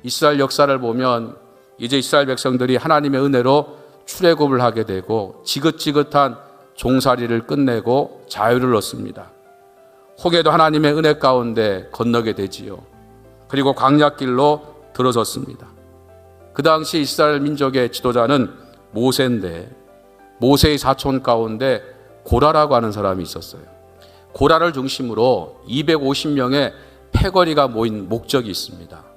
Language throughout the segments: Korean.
이스라엘 역사를 보면 이제 이스라엘 백성들이 하나님의 은혜로 출애굽을 하게 되고 지긋지긋한 종살이를 끝내고 자유를 얻습니다. 홍해도 하나님의 은혜 가운데 건너게 되지요. 그리고 광야길로 들어섰습니다. 그 당시 이스라엘 민족의 지도자는 모세인데 모세의 사촌 가운데 고라라고 하는 사람이 있었어요. 고라를 중심으로 250명의 패거리가 모인 목적이 있습니다.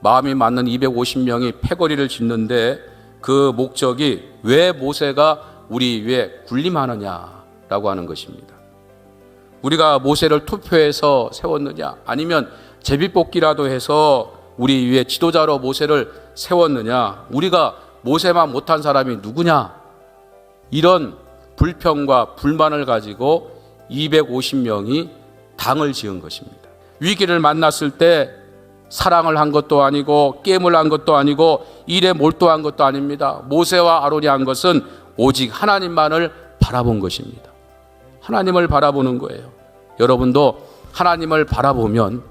마음이 맞는 250명이 패거리를 짓는데 그 목적이 왜 모세가 우리 위에 군림하느냐라고 하는 것입니다. 우리가 모세를 투표해서 세웠느냐 아니면 제비뽑기라도 해서 우리 위에 지도자로 모세를 세웠느냐, 우리가 모세만 못한 사람이 누구냐, 이런 불평과 불만을 가지고 250명이 당을 지은 것입니다. 위기를 만났을 때 사랑을 한 것도 아니고 게임을 한 것도 아니고 일에 몰두한 것도 아닙니다. 모세와 아론이 한 것은 오직 하나님만을 바라본 것입니다. 하나님을 바라보는 거예요. 여러분도 하나님을 바라보면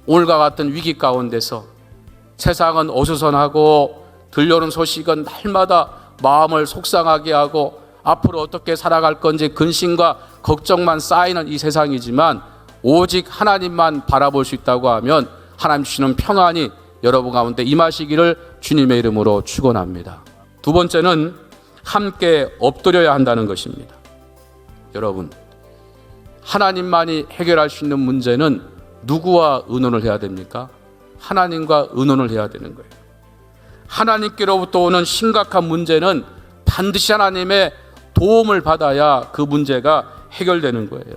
오늘과 같은 위기 가운데서 세상은 어수선하고 들려오는 소식은 날마다 마음을 속상하게 하고 앞으로 어떻게 살아갈 건지 근심과 걱정만 쌓이는 이 세상이지만 오직 하나님만 바라볼 수 있다고 하면 하나님 주시는 평안이 여러분 가운데 임하시기를 주님의 이름으로 축원합니다. 두 번째는 함께 엎드려야 한다는 것입니다. 여러분, 하나님만이 해결할 수 있는 문제는 누구와 의논을 해야 됩니까? 하나님과 의논을 해야 되는 거예요. 하나님께로부터 오는 심각한 문제는 반드시 하나님의 도움을 받아야 그 문제가 해결되는 거예요.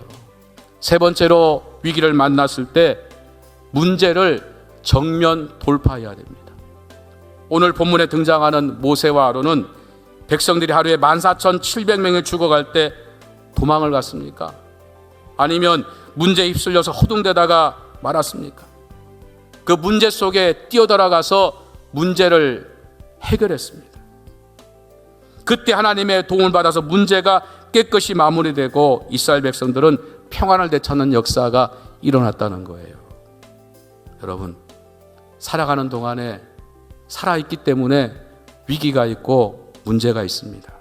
세 번째로 위기를 만났을 때 문제를 정면 돌파해야 됩니다. 오늘 본문에 등장하는 모세와 아론은 백성들이 하루에 14,700명이 죽어갈 때 도망을 갔습니까? 아니면 문제에 휩쓸려서 허둥대다가 말았습니까? 그 문제 속에 뛰어들어가서 문제를 해결했습니다. 그때 하나님의 도움을 받아서 문제가 깨끗이 마무리되고 이스라엘 백성들은 평안을 되찾는 역사가 일어났다는 거예요. 여러분, 살아가는 동안에 살아있기 때문에 위기가 있고 문제가 있습니다.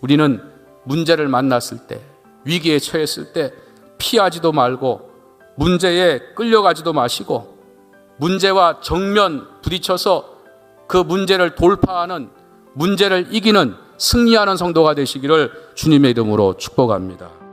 우리는 문제를 만났을 때, 위기에 처했을 때 피하지도 말고 문제에 끌려가지도 마시고 문제와 정면 부딪혀서 그 문제를 돌파하는, 문제를 이기는, 승리하는 성도가 되시기를 주님의 이름으로 축복합니다.